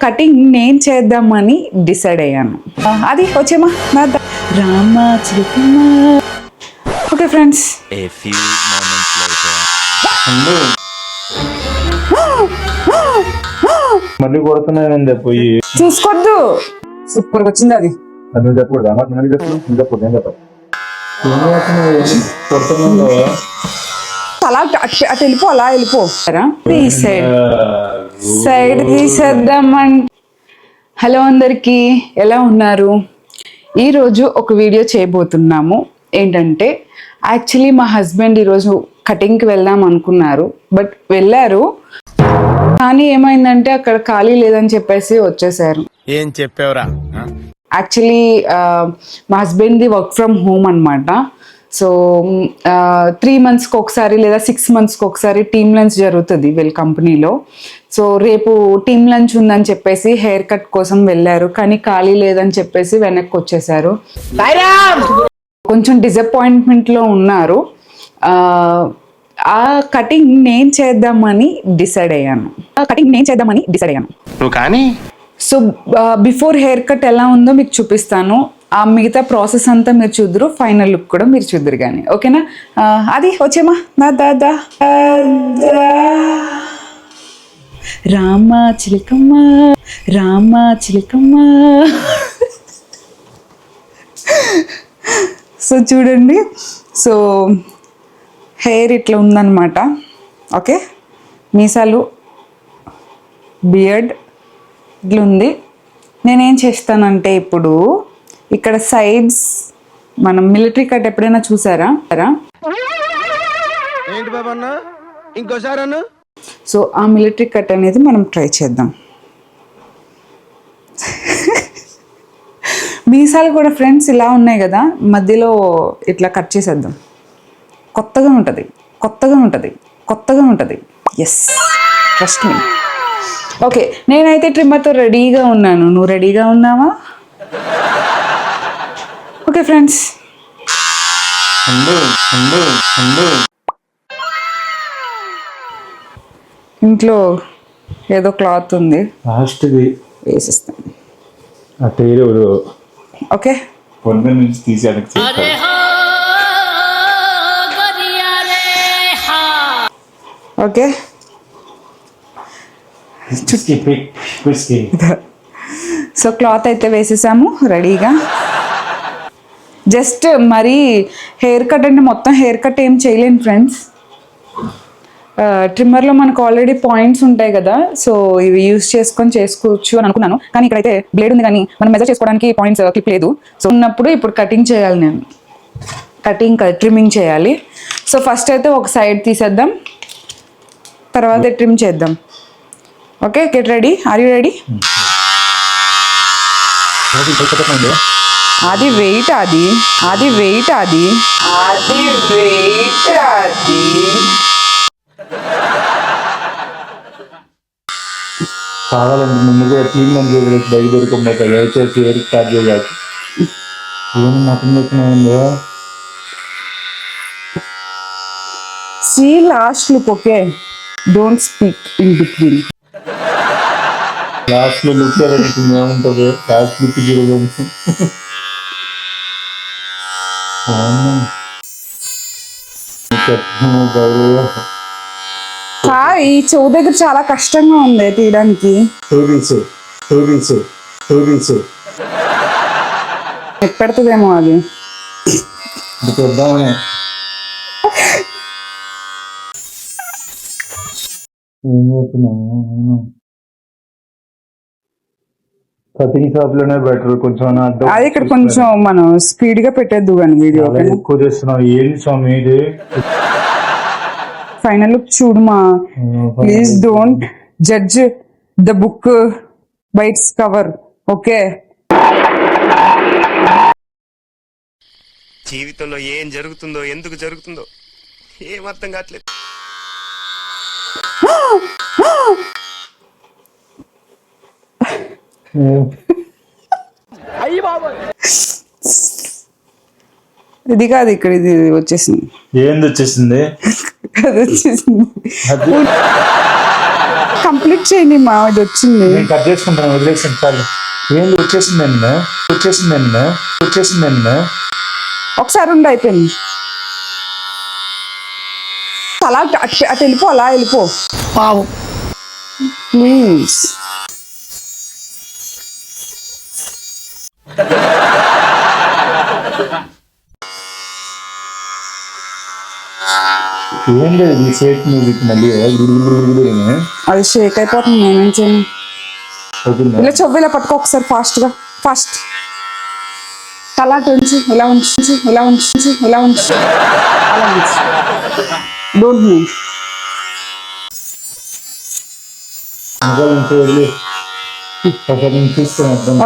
Cutting నేను చేద్దామని decide అయ్యాను. అది వచ్చేమా రామా చిలుకమ్మ. ఓకే ఫ్రెండ్స్, మళ్ళీ కొడుతున్నాయని చెప్పి చూసుకోవద్దు. సూపర్ వచ్చింది అది. అలా అటు వెళ్ళిపో, అలా వెళ్ళిపో. ఈ సైడ్ తీసేద్దామండి. హలో అందరికీ, ఎలా ఉన్నారు? ఈరోజు ఒక వీడియో చేయబోతున్నాము. ఏంటంటే యాక్చువల్లీ మా హస్బెండ్ ఈరోజు కటింగ్కి వెళ్దాం అనుకున్నారు, బట్ వెళ్ళారు. కానీ ఏమైందంటే అక్కడ ఖాళీ లేదని చెప్పేసి వచ్చేసారు. ఏం చెప్పావురా? యాక్చువల్లీ మా హస్బెండ్ది వర్క్ ఫ్రమ్ హోమ్ అనమాట. సో 3 monthsకి ఒకసారి లేదా 6 monthsకి ఒకసారి టీమ్ లంచ్ జరుగుతుంది వీళ్ళ కంపెనీలో. సో రేపు టీమ్ లంచ్ ఉందని చెప్పేసి హెయిర్ కట్ కోసం వెళ్ళారు, కానీ ఖాళీ లేదని చెప్పేసి వెనక్కి వచ్చేసారు. కొంచెం డిసప్పాయింట్మెంట్లో ఉన్నారు. ఆ కటింగ్ నేను చేద్దామని డిసైడ్ అయ్యాను. సో బిఫోర్ హెయిర్ కట్ ఎలా ఉందో మీకు చూపిస్తాను. ఆ మిగతా ప్రాసెస్ అంతా మీరు చూద్దరు, ఫైనల్ లుక్ కూడా మీరు చూద్దరు కానీ, ఓకేనా? అది వచ్చేమా దా రామా చిలకమ్మ, రామా చిలకమ్మ. సో చూడండి, సో హెయిర్ ఇట్లా ఉందన్నమాట. ఓకే, మీసాలు, బియర్డ్ ఇట్లా ఉంది. నేనేం చేస్తానంటే ఇప్పుడు ఇక్కడ సైడ్స్, మనం మిలిటరీ కట్ ఎప్పుడైనా చూసారా? ఏంటి బాబా అన్న, ఇంకోసారి అన్న. సో ఆ మిలిటరీ కట్ అనేది మనం ట్రై చేద్దాం. మీసాలు కూడా ఫ్రెండ్స్ ఇలా ఉన్నాయి కదా, మధ్యలో ఇట్లా కట్ చేసేద్దాం. కొత్తగా ఉంటుంది. Yes, trust me. ఓకే, నేనైతే ట్రిమ్మర్తో రెడీగా ఉన్నాను. నువ్వు రెడీగా ఉన్నావా? ఓకే ఫ్రెండ్స్, ఇంట్లో ఏదో క్లాత్ ఉంది, వేసిస్తాను. ఓకే, నుంచి తీసి ఓకే. సో క్లాత్ అయితే వేసేసాము రెడీగా. జస్ట్ మరి హెయిర్ కట్ అంటే మొత్తం హెయిర్ కట్ ఏం చేయలేను ఫ్రెండ్స్. ట్రిమ్మర్లో మనకు ఆల్రెడీ పాయింట్స్ ఉంటాయి కదా, సో ఇవి యూజ్ చేసుకొని చేసుకోవచ్చు అని అనుకున్నాను. కానీ ఇక్కడైతే బ్లేడ్ ఉంది, కానీ మనం మెజర్ చేసుకోవడానికి పాయింట్స్ క్లిప్ లేదు. సో ఉన్నప్పుడు ఇప్పుడు కటింగ్ చేయాలి, నేను ట్రిమ్మింగ్ చేయాలి. సో ఫస్ట్ అయితే ఒక సైడ్ తీసేద్దాం, తర్వాత ట్రిమ్ చేద్దాం. Okay, get ready. Are you ready? అది వెయిట్ కావాలండి. ముందుగా టీమ్ బయట దొరకకపోతే దయచేసి ఏరి స్టార్ట్ చేయాలి. ఏం నటన వచ్చినాయండి? See last look. Okay, don't speak in between. Last లో లుక్ ఏముంటుంది? లాస్ట్ లుక్ ఈ చెవు దగ్గర చాలా కష్టంగా ఉంది తీయడానికి. పెడుతుందేమో అది. కటింగ్ షాప్ లోనే బెటర్. కొంచెం అది ఇక్కడ కొంచెం మనం స్పీడ్ గా పెట్టేద్దు కానీ వీడియో ఎక్కువ చేస్తున్నాం. ఏంటి స్వామి ఇది? ఫైనల్ లుక్ చూడమా please. Don't judge the book by its cover. Okay, జీవితంలో ఏం జరుగుతుందో, ఎందుకు జరుగుతుందో ఏం అర్థం కావట్లేదు. ఇది కాదు, ఇక్కడ ఇది వచ్చేసింది. ఏంది వచ్చేసింది? అది వచ్చేసింది. కంప్లీట్ చేయండి మా ఇది వచ్చింది. నేను కట్ చేసుకుంటాను, వదిలేసాను చాలు. ఏంది వచ్చేసింది. ఒకసారి ఉండి అయిపోయింది. అలా అటు వెళ్ళిపో, అలా వెళ్ళిపో ప్లీజ్. ఏం లేదు ఈ షేక్ మ్యూజిక్ మళ్ళీ అది షేక్ అయిపోతుంది. నేనేం చేయను. ఇలా చెవ్వు ఇలా పట్టుకో ఒకసారి ఫాస్ట్గా. ఫాస్ట్ తల అటు ఉంచు, ఇలా ఉంచు. అలా ఉంచు. Don't move.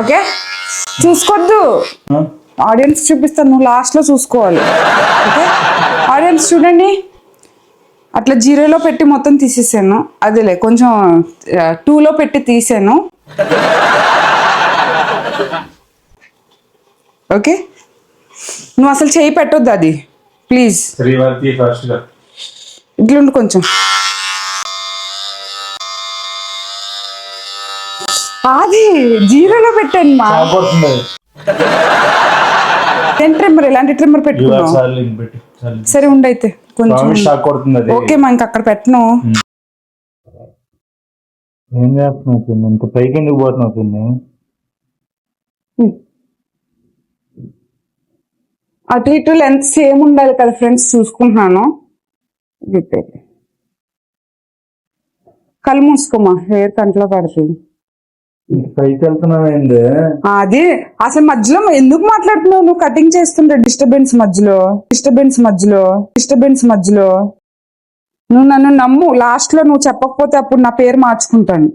ఓకే, చూసుకోవద్దు. ఆడియన్స్ చూపిస్తాను, నువ్వు లాస్ట్లో చూసుకోవాలి. ఓకే, ఆడియన్స్ చూడండి. అట్లా 0లో పెట్టి మొత్తం తీసేసాను. అదేలే కొంచెం 2లో పెట్టి తీసాను. ఓకే, నువ్వు అసలు చేయి పెట్టొద్దు అది ప్లీజ్. ఇట్లుండి కొంచెం. అది 0లో పెట్టాను మా. ట్రిమ్మర్, ఇలాంటి ట్రిమ్మర్ పెట్టుకున్నావు. సరే ఉండైతే కొంచెం. ఓకే మా, ఇంక అక్కడ పెట్టను. ఏం చేస్తున్నావు? ఇంత పైకి ఎందుకు పోతున్నావు? అటు ఇటు లెంత్ సేమ్ ఉండాలి కదా ఫ్రెండ్స్, చూసుకుంటున్నాను. కళ్ళు మూసుకోమా, హెయిర్ కంట్లో పడుతుంది. పైకి వెళ్తున్నావేంది? అది అసలు మధ్యలో ఎందుకు మాట్లాడుతున్నావు నువ్వు? కటింగ్ చేస్తుంటే డిస్టర్బెన్స్ మధ్యలో. నువ్వు నన్ను నమ్ము, లాస్ట్ లో నువ్వు చెప్పకపోతే అప్పుడు నా పేరు మార్చుకుంటాను.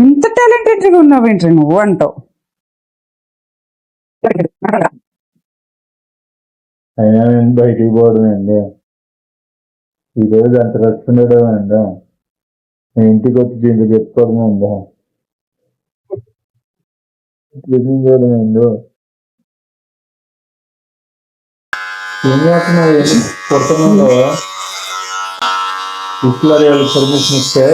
ఇంత టాలెంటెడ్ గా ఉన్నావేంటి నువ్వు అంటావు. అయినా బయటికి పోవడం అండి, ఈరోజు అంత రెస్ట్ ఉండడం అండి. ఇంటికి వచ్చి దీంట్లో చెప్పుకోవడమే ఉందా? ఏం చేస్తున్నావు? కొడుతున్నావు. ఇసులు వాళ్ళు పర్మిషన్ ఇస్తే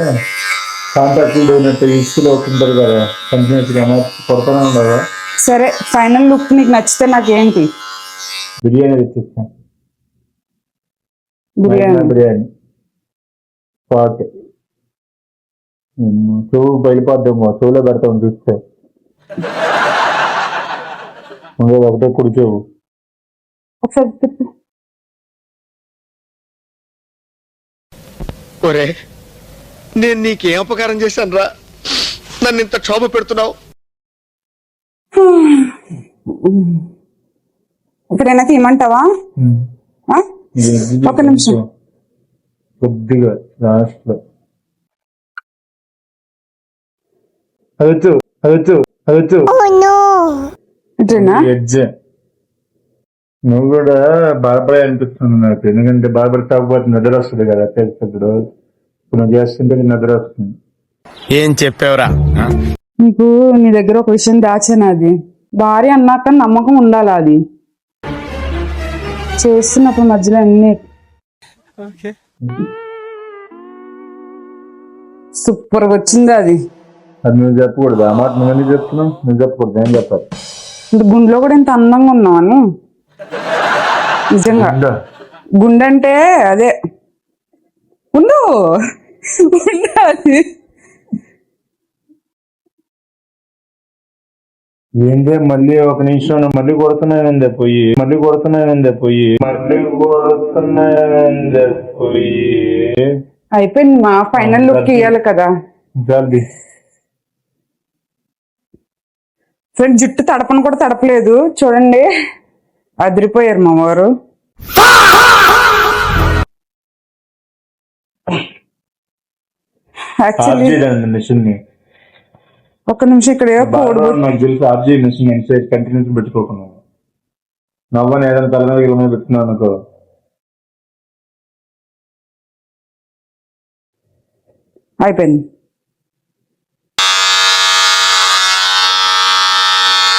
కాంట్రాక్ట్లు పోయినట్టు ఇసులు అవుతుంటారు కదా, కంటిన్యూస్గా కొడుతూనే ఉండవా? సరే, ఫైనల్ లుక్ నీకు నచ్చితే నాకేంటి? బిర్యానీ తెచ్చిస్తాను. బిర్యానీ పాట్ చెవు బయలుపడ్డాము, చెవులో పెడతాము చూస్తే. ఒకటే కుడి చెవు. ఒరే, నేను నీకేం అపకారం చేశాను రా, నన్ను ఇంత క్షోభ పెడుతున్నావు? ఇప్పుడైనా తీయమంటావా? ఒక నిమిషం. కొద్దిగా లాస్ట్ లో నువ్వు కూడా బాబాయ్ అనిపిస్తుంది నాకు. ఎందుకంటే బాబాయ్ కాకపోతే నిద్ర వస్తుంది కదా, ఇప్పుడు నువ్వు చేస్తుంటే నిద్ర వస్తుంది. ఏం చెప్పావురా? నీకు నీ దగ్గర ఒక విషయం దాచాను. అది భార్య అన్నాక నమ్మకం ఉండాలి. అది చేస్తున్నప్పుడు మధ్యలో అన్ని సూపర్ వచ్చింది. అది నువ్వు చెప్పకూడదు, ఆ మాట నువ్వు ఎందుకు చెప్తున్నావు? నువ్వు చెప్పకూడదు, నేను చెప్పాలి. గుండెలో కూడా ఇంత అందంగా ఉన్నావు అని. నిజంగా గుండంటే అదే ఉండు. అది ఏంటే మళ్ళీ ఒక నిమిషం మళ్ళీ కొడుతున్నాయందే పోయి అయిపోయింది. మా ఫైనల్ లుక్ ఇవ్వాలి కదా ఫ్రెండ్. జుట్టు తడపను కూడా తడపలేదు చూడండి, అదిరిపోయారు మా వారు. యాక్చువల్లీ ఒక నిమిషం ఇక్కడ కంటిన్యూస్ పెట్టుకోకుండా నవ్వని ఏదైనా తల మీద గిల మీద పెట్టుకున్నావు అనుకో, అయిపోయింది.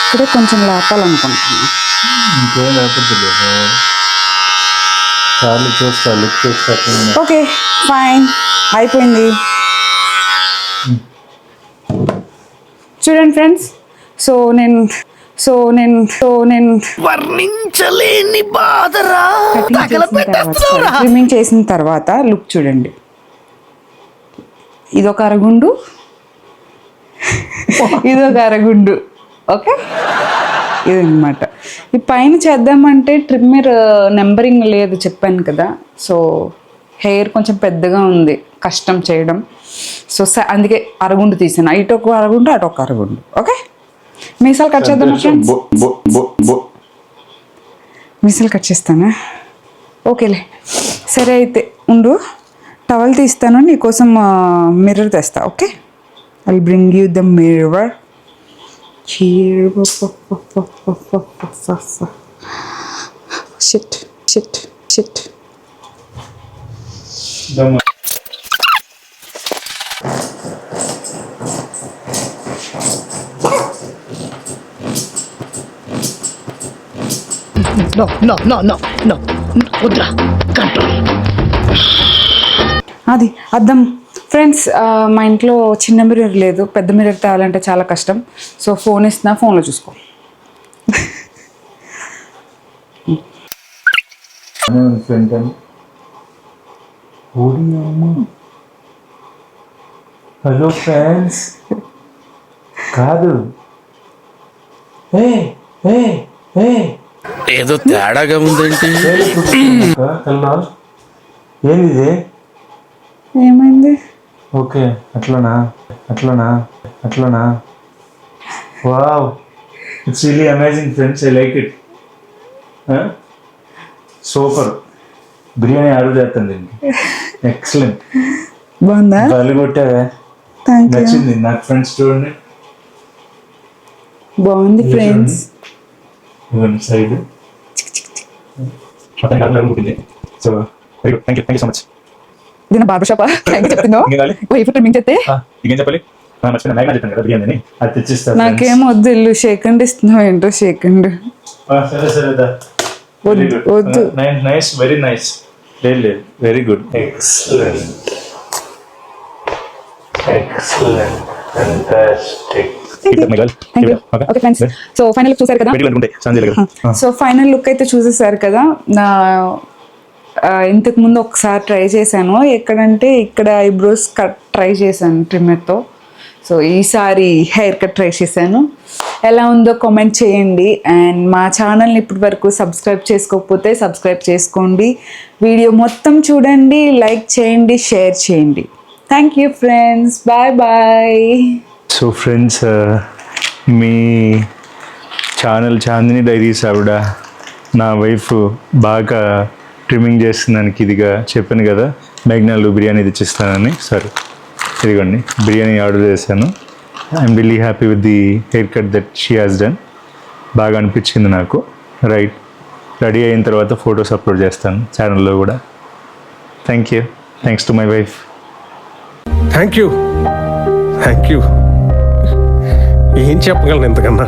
ఇక్కడే కొంచెం లేపాలనుకుంటున్నా. ఇంకేం లేకపోతే చాలు చూస్తా లుక్ చూస్తా. ఓకే ఫైన్ అయిపోయింది. చూడండి ఫ్రెండ్స్, సో నేను వర్ణించలేని బాధరా ట్రిమ్మింగ్ చేసిన తర్వాత లుక్ చూడండి. ఇదొక అరగుండు, ఇదొక అరగుండు. ఓకే, ఇదన్నమాట. ఈ పైన చేద్దామంటే ట్రిమ్మర్ నెంబరింగ్ లేదు చెప్పాను కదా, సో హెయిర్ కొంచెం పెద్దగా ఉంది, కష్టం చేయడం. సో అందుకే అరగుండు తీసాను. ఇటు ఒక అరగుండు, అటు ఒక అరగుండు. ఓకే, మీసాలు కట్ చేద్దాం ఫ్రెండ్స్. మీసాలు కట్ చేస్తానా? ఓకేలే, సరే అయితే ఉండు, టవల్ తీస్తాను, నీకోసం మిర్రర్ తెస్తా. Okay, I bring you the mirror. Shit shit shit. అది అద్దం ఫ్రెండ్స్. మా ఇంట్లో చిన్న మిర్రర్ లేదు, పెద్ద మిర్రర్ తేవాలంటే చాలా కష్టం. సో ఫోన్ ఇస్తున్నా, ఫోన్లో చూసుకో. హలో ఫ్రెండ్స్, కాదు ఏదో తేడాగా ఉందేంటి? ఏంది? ఏమైంది? ఓకే, అట్లనా. Wow, it's really amazing friends, I like it. Super. Biryani order చేస్తాను దీనికి. ఎక్సలెంట్. బాగుందా? బలి కొట్టావే, థ్యాంక్ యూ. నచ్చింది నాకు. ఫ్రెండ్స్ చూడండి, బాగుంది friends. Side so very good, thank you so much. ఇది నా బార్బర్ షాపా? చెప్తున్నావు వైఫ్ ట్రిమ్మింగ్ చేస్తే ఇంకేం చెప్పాలి? చెప్పాను కదా బిర్యానీ అది తెచ్చిస్తాను. నాకేం వద్దు, ఇల్లు షేకండ్ ఇస్తున్నావు ఏంటో. షేకండ్ సరే సరే, వద్దు. Nice, very nice. లేదు, very good, excellent, fantastic. Okay friends, so final look చూసారు కదా. సో ఫైనల్ లుక్ అయితే చూసేసారు కదా. ఇంతకు ముందు ఒకసారి ట్రై చేశాను, ఎక్కడంటే ఇక్కడ ఐబ్రోస్ కట్ ట్రై చేశాను ట్రిమ్మర్తో. సో ఈసారి హెయిర్ కట్ ట్రై చేశాను. ఎలా ఉందో కామెంట్ చేయండి. అండ్ మా ఛానల్ని ఇప్పటి వరకు సబ్స్క్రైబ్ చేసుకోకపోతే సబ్స్క్రైబ్ చేసుకోండి. వీడియో మొత్తం చూడండి, లైక్ చేయండి, షేర్ చేయండి. Thank you friends, bye bye. So friends, మీ ఛానల్ చాందిని డైరీస్ ఆవిడ, నా వైఫ్ బాగా ట్రిమ్మింగ్ చేస్తుందానికి ఇదిగా చెప్పాను కదా, మేఘనాలు బిర్యానీ తెచ్చిస్తానని. సరే ఇదిగోండి, బిర్యానీ ఆర్డర్ చేశాను. I'm really happy with the hair cut that she has done. బాగా అనిపించింది నాకు. రైట్, రెడీ అయిన తర్వాత ఫొటోస్ అప్లోడ్ చేస్తాను ఛానల్లో కూడా. Thanks to my wife. Thank you ఏం చెప్పగలను ఇంతకన్నా.